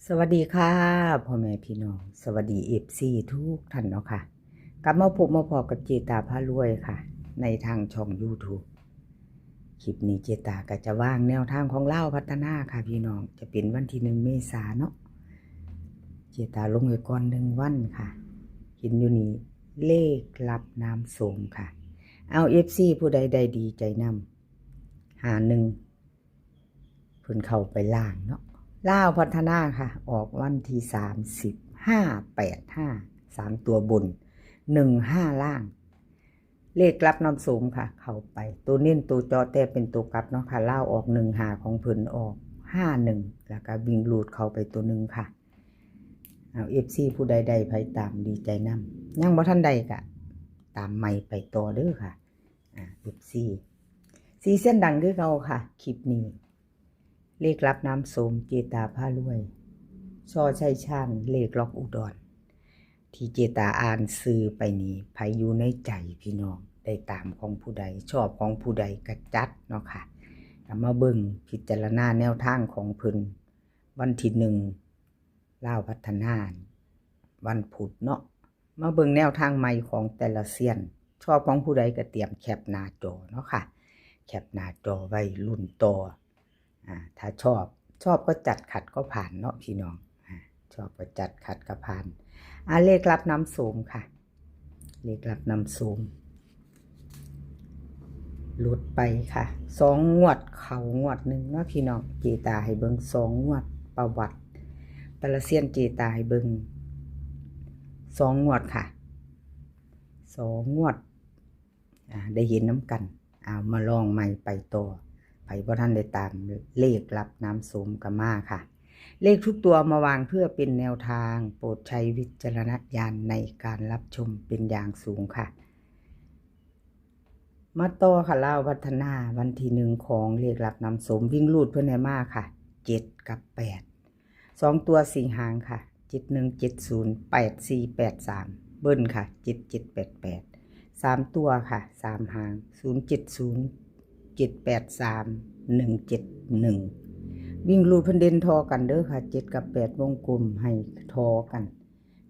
สวัสดีค่ะพ่อแม่พี่น้องสวัสดีFCทุกท่านเนาะค่ะกลับมาพบมาพอกับเจตาพารวยค่ะในทางช่อง YouTube คลิปนี้เจตาก็จะว่างแนวทางของเล่าพัฒนาค่ะพี่น้องจะเป็นวันที่1 เมษายนเนาะเจตาลงไว้ก่อน1 วันค่ะเห็นอยู่นี่เลขรับน้ำส้มค่ะเอา FC ผู้ใดใดดีใจนำ51เพิ่นเข้าไปล่างเนาะล่าวพัฒนาค่ะออกวันที่30 585 3ตัวบน15ล่างเลขรับนำสูงค่ะเข้าไปตัวเน้นตัวจอแต่เป็นตัวกลับเนาะค่ะล่าวออก15ของเพิ่นออก51แล้วก็วิ่งรูดเข้าไปตัวนึงค่ะเอา FC ผู้ใดใดไปตามดีใจนำยังบ่ทันใดก็ตามใหม่ไปต่อเด้อค่ะFC สีเส้นดังคือเก่าค่ะคลิปนี้เลขรับน้ำส้มเจตาพารวยช่อชัยชาญเลขล็อกอุดรที่เจตาอ่านซื้อไปนี้ไผอยู่ในใจพี่น้องได้ตามของผู้ใดชอบของผู้ใดกระจัดเนาะค่ะมาเบิ่งพิจารณาแนวทางของเพิ่นวันที่1ล่าวพัฒนาวันพุธเนาะมาเบิ่งแนวทางใหม่ของแต่ละเซียนชอบของผู้ใดก็เตรียมแคปหน้าจอเนาะค่ะแคปหน้าจอไว้ลุ้นต่อถ้าชอบก็จัดขัดก็ผ่านเนาะพี่น้องชอบก็จัดขัดก็ผ่านเลขรับน้ำสูงค่ะเลขรับน้ำสูงหลุดไปค่ะ2 งวดเขางวด1เนาะพี่น้องเจตาให้เบิ่ง2 งวดประวัติแต่ละเซียนเจตาให้เบิ่ง2 งวดค่ะ2 งวดได้เห็นน้ำกันมาลองใหม่ไปต่อไผบ่ทันได้ตามเลขรับน้ำส้มกันมาค่ะเลขทุกตัวมาวางเพื่อเป็นแนวทางโปรดใช้วิจารณญาณในการรับชมเป็นอย่างสูงค่ะมาต่อค่ะเล่าพัฒนาวันที่1ของเลขรับน้ำส้มวิ่งลูดเพื่อนให้มากค่ะ7กับ8 2ตัว4หางค่ะ7170 8483เบิ้ลค่ะ7788 3ตัวค่ะ3หาง070 783 171วิ่งรูดเพิ่นเด่นทอกันเด้อค่ะ7กับ8วงกลมให้ทอกัน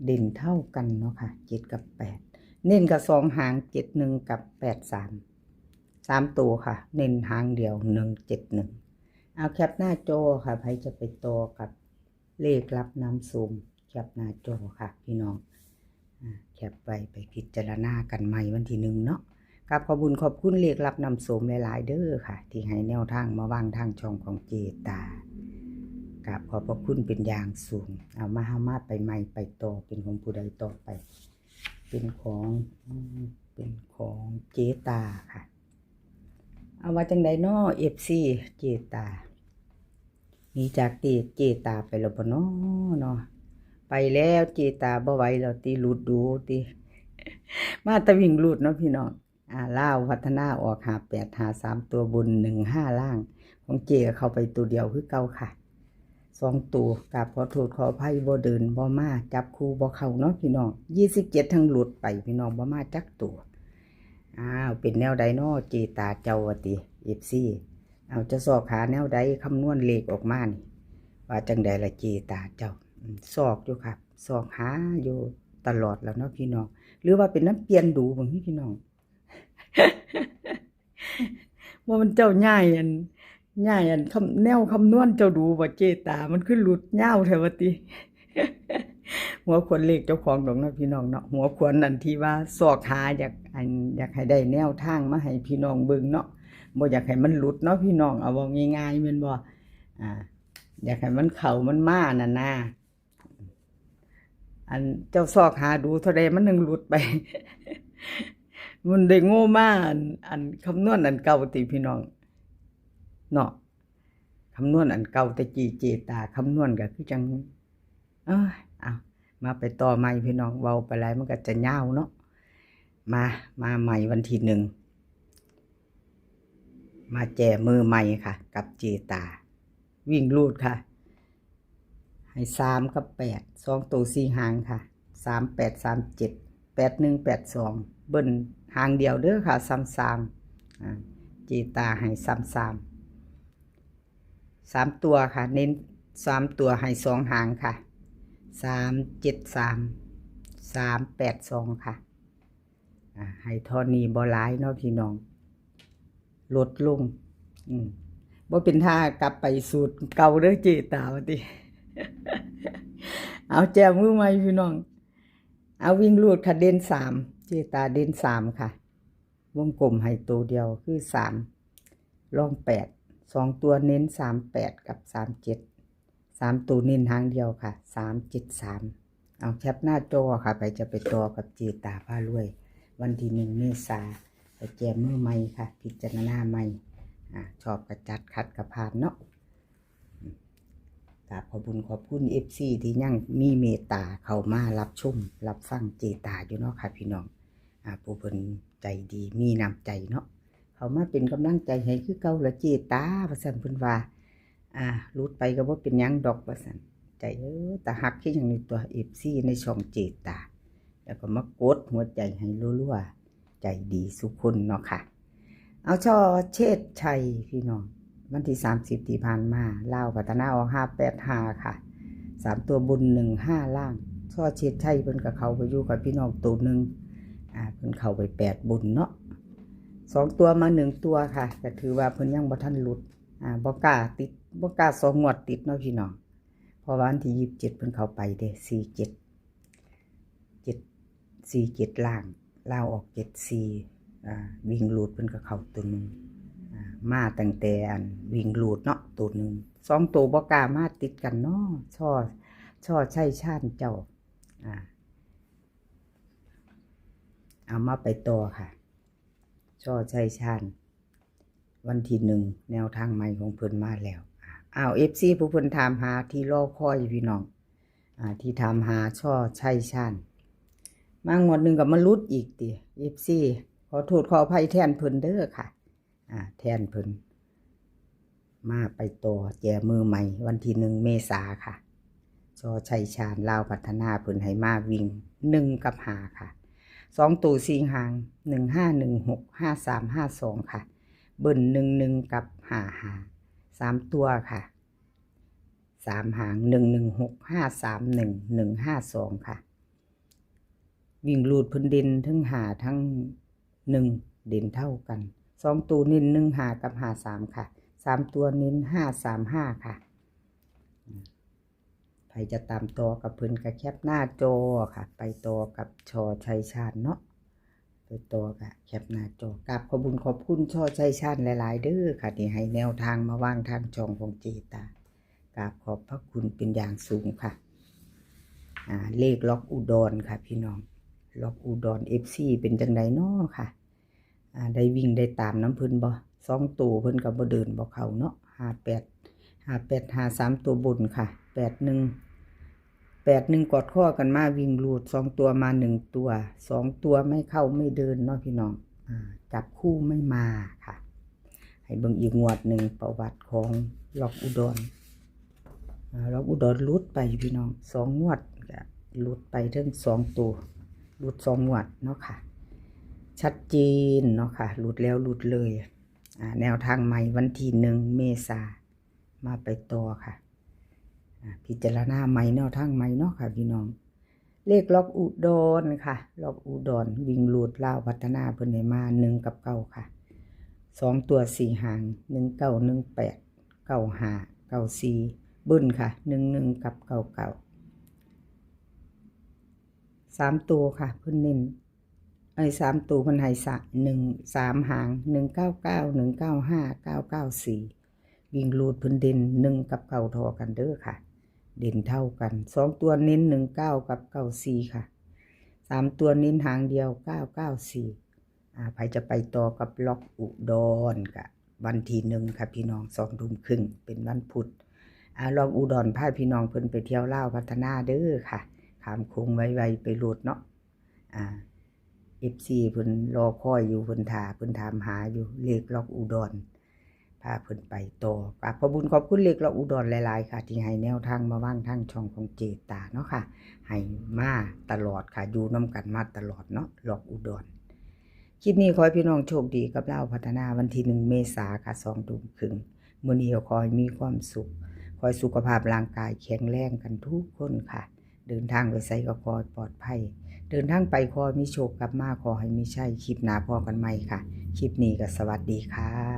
เด่นเท่ากันเนาะค่ะ7กับ8เน้นกับ2หาง71กับ83 3ตัวค่ะเน้นหางเดียว171เอาแคปหน้าจอค่ะใครจะไปต่อกับเลขรับน้ำส้มแคปหน้าจอค่ะพี่น้องแคปไปพิจารณากันใหม่วันที่1เนาะกับขอบคุณขอบคุณเลขรับนำส้มหลายๆเด้อค่ะที่ให้แนวทางมาวางทางช่องของเจตากับขอบพระคุณเป็นอย่างสูงเอามาไปใหม่ไปต่อเป็นของผู้ใดต่อไปเป็นของเจตาค่ะเอาว่าจังใดน้อ FC เจตามีจากเจตาไปแล้วบ่น้อเนาะไปแล้วเจตาบ่ไหวแล้วตีหลุดดูตีมาตะวิ่งหลุดเนาะพี่น้องล่าวพัฒนาออก58 53ตัวบน15ล่างของเจเข้าไปตัวเดียวคือเก่าค่ะ2ตัวกับขอโทษขออภัยบ่เดินบ่มาจับคู่บ่เข้าเนาะพี่น้อง27ทั้งหลุดไปพี่น้องบ่มาจักตัวเป็นแนวใดน้อเจตาเจ้าว่าติ FC เอาจะสอกหาแนวใดคำนวณเลขออกมานี่ว่าจังใดล่ะเจตาเจ้าสอกอยู่ครับสอกหาอยู่ตลอดแล้วเนาะพี่น้องหรือว่าเป็นน้ำเปลี่ยนดูบางทีพี่น้องว่ามันเจ้าง่ายอันแนวคำนวณเจ้าดูว่าเจตามันขึ้นหลุดเง่าแถวติหัวขวนเลขเจ้าของดอกเนาะพี่น้องเนาะหัวขวนนั่นที่ว่าสอกหาอยากให้ได้แนวทางมาให้พี่น้องเบิ่งเนาะบ่อยากให้มันหลุดเนาะพี่น้องเอาว่าง่ายๆแม่นบ่อยากให้มันเข้ามันมาน่ะนะอันเจ้าซอกหาดูเท่าใดมันนึงหลุดไปมันได้โง่มากอันคำนวณอันเก่าติพี่น้องเนาะคำนวณอันเก่าแต่เจตาคำนวณก็คือจังมาไปต่อใหม่พี่น้องเว้าไปหลายมันก็จะยาวเนาะมาใหม่วันที่1มาแจมือใหม่ค่ะกับเจตาวิ่งรูดค่ะให้3กับ8 2ตัว4หางค่ะ38 37 81 82เบิ้ลหางเดียวเด้อค่ะ33เจตาให้33 3ตัวค่ะเน้น 3ตัวให้2หางค่ะ373 382ค่ะให้เท่านี้บ่หลายเนาะพี่น้องลดลงบ่เป็นท่ากลับไปสูตรเก่าเด้อเจตาว่าติ เอาแจมมือใหม่พี่น้องเอาวิ่งรูดค่ะเด่น3เจตาเด่น3ค่ะวงกลมให้ตัวเดียวคือ3รอง8 2ตัวเน้น38กับ37 3ตัวเน้นหางเดียวค่ะ373เอาแคปหน้าจอค่ะไปจะไปต่อกับเจตาพารวยวันที่1เมษายนไปแจมมือใหม่ค่ะพิจารณาใหม่ชอบกระจัดขัดกระพานเนาะขอบคุณ FC ที่ยังมีเมตตาเข้ามารับชมรับฟังเจตาอยู่เนาะค่ะพี่น้องผู้เพิ่นใจดีมีน้ำใจเนาะเขามาเป็นกำลังใจให้คือเก่าละเจตาว่าซั่นเพิ่นว่ารุดไปก็บ่เป็นหยังดอกว่าซั่นใจตาฮักคือหยังในตัว FC ในช่องเจตาแล้วก็มากดหัวใจให้รัวๆใจดีสุขคนเนาะค่ะเอาช่อเชษชัยพี่น้องวันที่30ที่ผ่านมาลาวพัฒนาออก585ค่ะ3ตัวบน15ล่างช่อเชษชัยเพิ่นกับเขาไปอยู่กับพี่น้องตัวนึงเพิ่นเข้าไป8บนเนาะ2ตัวมา1ตัวค่ะก็ถือว่าเพิ่นยังบ่ทันหลุดบ่กล้าติดบ่กล้า2งวดติดเนาะพี่น้องเพราะว่าวันที่27เพิ่นเข้าไปเด้47ล่างลาวออก74วิ่งหลุดเพิ่นก็เข้าตัวนึงมาตั้งแต่วิ่งหลุดเนาะตัวนึง2ตัวบ่กล้ามาติดกันเนาะช่อใช่ชาญเจ้าเอามาไปต่อค่ะช่อใช่ชาญวันที่1แนวทางใหม่ของเพิ่นมาแล้วFC ผู้เพิ่นถามหาที่รอคอยพี่น้องที่ถามหาช่อใช่ชาญมางวดนึงก็มาลุดอีกติ FC ขอโทษขออภัยแทนเพิ่นเด้อค่ะแทนเพิ่นมาไปต่อแจมือใหม่วันที่1เมษาค่ะช่อชัยชาญลาวพัฒนาเพิ่นให้มาวิ่ง1กับ5ค่ะ2ตัว4หาง1516 5352ค่ะเบิ้ล11กับ55 3ตัวค่ะ3หาง116 531 152ค่ะวิ่งรูดเพิ่นเด่นทั้ง5ทั้ง1เด่นเท่ากัน2ตัวเน้น1 5กับ53ค่ะ3ตัวเน้น535ค่ะใครจะตามต่อกับเพิ่นก็แคปหน้าจอค่ะไปต่อกับช่อชัยชาญเนาะไปต่อกับแคปหน้าจอกราบขอบคุณช่อชัยชาญหลายๆเด้อค่ะที่ให้แนวทางมาวางทางช่องของเจตากราบขอบพระคุณเป็นอย่างสูงค่ะเลขล็อกอุดรค่ะพี่น้องล็อกอุดร FC เป็นจังได๋น้อค่ะได้วิ่งได้ตามน้ำเพิ่นบ่2ตัวเพิ่นก็บ่เดินบ่เข้าเนาะ5853ตัวบนค่ะ81กอดข้อกันมาวิ่งรูด2ตัวมา1ตัว2ตัวไม่เข้าไม่เดินเนาะพี่น้องจับคู่ไม่มาค่ะให้เบิ่งอีกงวดหนึ่งประวัติของล็อกอุดรล็อกอุดรหลุดไปพี่น้อง2งวดก็หลุดไปถึง2ตัวหลุด2งวดเนาะค่ะชัดเจนเนาะค่ะหลุดแล้วหลุดเลยแนวทางใหม่วันที่1เมษายนมาไปต่อค่ะพิจารณาใหม่แนวทางใหม่เนาะค่ะพี่น้องเลขล็อกอุดรค่ะล็อกอุดรวิ่งหลุดลาวพัฒนาเพิ่นให้มา1กับ9ค่ะ2ตัว4หาง1918 95 94บึ้นค่ะ11กับ99 3ตัวค่ะเพิ่นเน้น3ตัวเพิ่นให้3หาง199 195 994วิ่งรูดเพิ่นเด่น1กับ9เท่ากันเด้อค่ะเด่นเท่ากัน2ตัวเน้น19กับ94ค่ะ3ตัวเน้นหางเดียว994ใครจะไปต่อกับล็อกอุดรกับวันที่1ค่ะพี่น้อง20:30เป็นวันพุธล็อกอุดรพาพี่น้องเพิ่นไปเที่ยวลาวพัฒนาเด้อค่ะขามโค้งไวๆไปโลดเนาะFC เพิ่นรอคอยอยู่เพิ่นถามหาอยู่เลขล็อกอุดรพาเพิ่นไปต่อกราบขอบคุณเลขล็อกอุดรหลายๆค่ะที่ให้แนวทางมาวางทางช่องของเจตาเนาะค่ะให้มาตลอดค่ะอยู่นำกันมาตลอดเนาะล็อกอุดรคลิปนี้ขอให้พี่น้องโชคดีกับลาวพัฒนาวันที่1เมษายนค่ะ20:30มื้อนี้ขอให้มีความสุขข ขอให้สุขภาพร่างกายแข็งแรงกันทุกคนค่ะเดินทางไปไสก็ขอให้ปลอดภัยเดินทางไปขอมีโชคกลับมาขอให้มีชัยคลิปหน้าพอกันใหม่ค่ะคลิปนี้ก็สวัสดีค่ะ